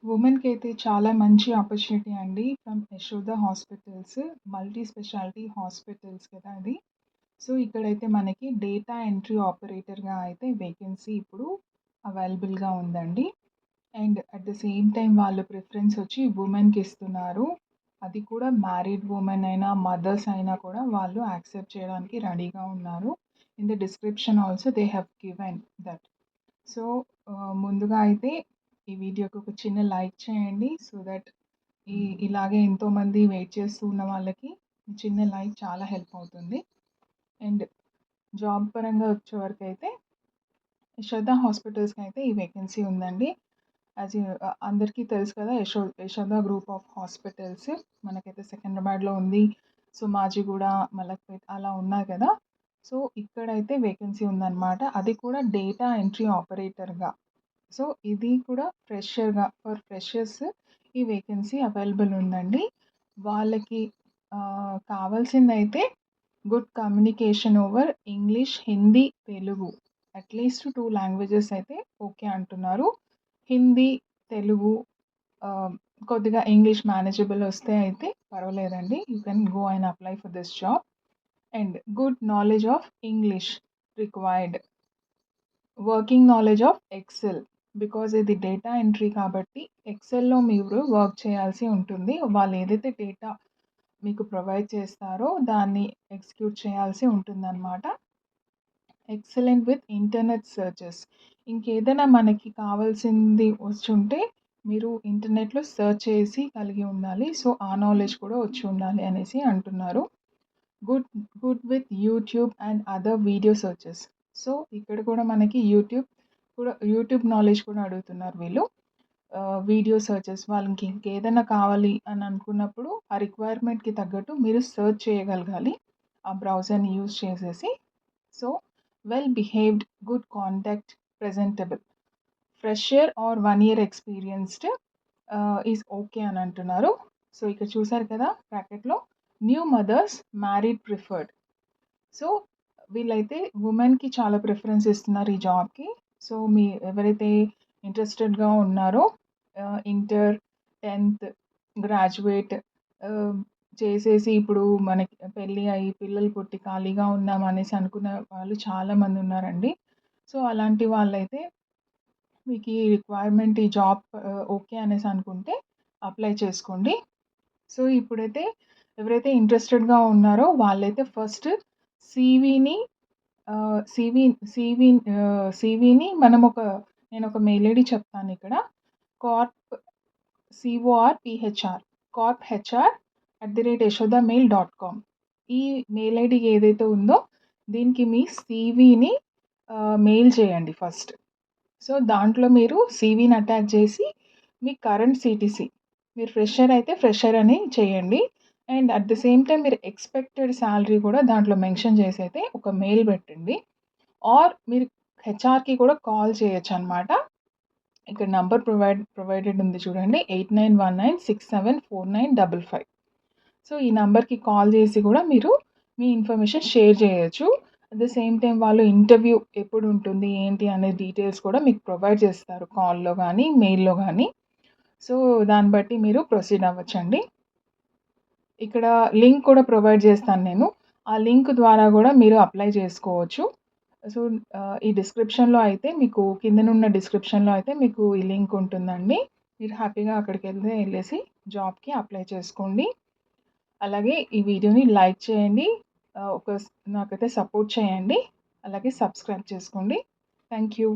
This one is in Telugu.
ఉమెన్‌కైతే చాలా మంచి ఆపర్చునిటీ అండి. From Yashoda hospitals, multi speciality hospitals కదా అది. సో, ఇక్కడైతే మనకి డేటా ఎంట్రీ ఆపరేటర్‌గా అయితే వేకెన్సీ ఇప్పుడు అవైలబుల్‌గా ఉందండి. And at the same time వాళ్ళు ప్రిఫరెన్స్ వచ్చి వుమెన్‌కి ఇస్తున్నారు. అది కూడా మ్యారీడ్ వుమెన్ అయినా, మదర్స్ అయినా కూడా వాళ్ళు యాక్సెప్ట్ చేయడానికి రెడీగా ఉన్నారు. In the description also they have given that. So, ముందుగా అయితే ఈ వీడియోకి ఒక చిన్న లైక్ చేయండి. సో దట్ ఇలాగే ఎంతోమంది వెయిట్ చేస్తూ ఉన్న వాళ్ళకి చిన్న లైక్ చాలా హెల్ప్ అవుతుంది. అండ్ జాబ్ పరంగా వచ్చేవరకైతే యశోద హాస్పిటల్స్‌కి అయితే ఈ వేకెన్సీ ఉందండి. యాజ్ అందరికీ తెలుసు కదా! యశోద గ్రూప్ ఆఫ్ హాస్పిటల్స్ మనకైతే సికింద్రాబాద్‌లో ఉంది. సోమాజిగూడ, మలక్పేట్ అలా ఉన్నాయి కదా! సో, ఇక్కడైతే వేకెన్సీ ఉందనమాట. అది కూడా డేటా ఎంట్రీ ఆపరేటర్‌గా. సో, ఇది కూడా ఫర్ ఫ్రెషర్స్ ఈ వేకెన్సీ అవైలబుల్ ఉందండి. వాళ్ళకి కావాల్సిందైతే good communication over English, Hindi, Telugu at least 2 languages అయితే ఓకే అంటున్నారు. హిందీ, తెలుగు ఆహ్, కొద్దిగా ఇంగ్లీష్ మేనేజబుల్ వస్తే అయితే పర్వాలేదండి. You can go and apply for this job. And good knowledge of English required. Working knowledge of Excel. Because ఇది డేటా ఎంట్రీ కాబట్టి ఎక్సెల్‌లో మీరు వర్క్ చేయాల్సి ఉంటుంది. వాళ్ళు ఏదైతే డేటా మీకు ప్రొవైడ్ చేస్తారో దాన్ని ఎగ్జిక్యూట్ చేయాల్సి ఉంటుందన్నమాట. Excellent with internet searches. ఇంకేదైనా మనకి కావాల్సింది వచ్చుంటే మీరు ఇంటర్నెట్‌లో సెర్చ్ చేసి కలిగి ఉండాలి. సో, ఆ నాలెడ్జ్ కూడా వచ్చి ఉండాలి అనేసి అంటున్నారు. Good good with YouTube and other video searches. So, ఇక్కడ కూడా మనకి యూట్యూబ్ నాలెడ్జ్ కూడా అడుగుతున్నారు వీళ్ళు. వీడియో సెర్చెస్ వాళ్ళకి ఇంకేదైనా కావాలి అని అనుకున్నప్పుడు ఆ రిక్వైర్మెంట్‌కి తగ్గట్టు మీరు సెర్చ్ చేయగలగాలి. ఆ బ్రౌజర్‌ని యూజ్ చేసేసి. So, well behaved, good contact, presentable. Fresher or 1 year experienced is okay అని అంటున్నారు. సో, ఇక్కడ చూసారు కదా! బ్రాకెట్‌లో new mothers, married preferred. So, వీళ్ళైతే వుమెన్‌కి చాలా ప్రిఫరెన్స్ ఇస్తున్నారు ఈ జాబ్‌కి. సో, ఎవరైతే ఇంట్రెస్టెడ్‌గా ఉన్నారో ఇంటర్, 10థ్, గ్రాడ్యుయేట్ ఆహ్, చేసేసి ఇప్పుడు మనకి పెళ్లి అయ్యి పిల్లలు పుట్టి ఖాళీగా ఉన్నాం అనేసి అనుకున్న వాళ్ళు చాలామంది ఉన్నారండి. సో, అలాంటి వాళ్ళైతే మీకు ఈ రిక్వైర్మెంట్ ఈ జాబ్ ఓకే అనేసి అనుకుంటే అప్లై చేసుకోండి. సో, ఇప్పుడైతే ఎవరైతే ఇంట్రెస్టెడ్‌గా ఉన్నారో వాళ్ళైతే ఫస్ట్ సీవీని ఆహ్, సీవీ సీవీ సీవీని నేనొక మెయిల్ ఐడీ చెప్తానిక్కడ. Corp CORPHR corphr@yashodamail.com. ఈ మెయిల్ ఐడీ ఏదైతే ఉందో దీనికి మీ సీవీని మెయిల్ చేయండి ఫస్ట్. సో, దాంట్లో మీరు సీవీని అటాచ్ చేసి మీ కరెంట్ సీటీసీ మీరు ఫ్రెషర్ అయితే ఫ్రెషర్ అని చేయండి. And at the same time మీరు ఎక్స్‌పెక్టెడ్ సాలరీ కూడా దాంట్లో మెన్షన్ చేసైతే ఒక మెయిల్ పెట్టండి. ఆర్ మీరు హెచ్ఆర్‌కి కూడా కాల్ చేయొచ్చనమాట. ఇక్కడ నంబర్ ప్రొవైడెడ్ ఉంది చూడండి. 8919674955. సో, ఈ నంబర్‌కి కాల్ చేసి కూడా మీరు మీ ఇన్ఫర్మేషన్ షేర్ చేయొచ్చు. అట్ ద సేమ్ టైమ్ వాళ్ళు ఇంటర్వ్యూ ఎప్పుడుంటుంది, ఏంటి అనే డీటెయిల్స్ కూడా మీకు ప్రొవైడ్ చేస్తారు కాల్‌లో గానీ, మెయిల్‌లో గానీ. సో, దాన్ని బట్టి మీరు ప్రొసీడ్ అవ్వచ్చండి. ఇక్కడ లింక్ కూడా ప్రొవైడ్ చేస్తాను నేను. ఆ లింక్ ద్వారా గూడా మీరు అప్లై చేసుకోవచ్చు. సో, ఈ డిస్క్రిప్షన్‌లో అయితే మీకు కిందనున్న డిస్క్రిప్షన్‌లో అయితే మీకు ఈ లింక్ ఉంటుందండి. మీరు హ్యాపీగా ఎళ్ళేసి జాబ్‌కి అప్లై చేసుకోండి. అలాగే ఈ వీడియోని లైక్ చేయండి. నాకైతే సపోర్ట్ చేయండి. అలాగే సబ్స్క్రైబ్ చేసుకోండి. Thank you.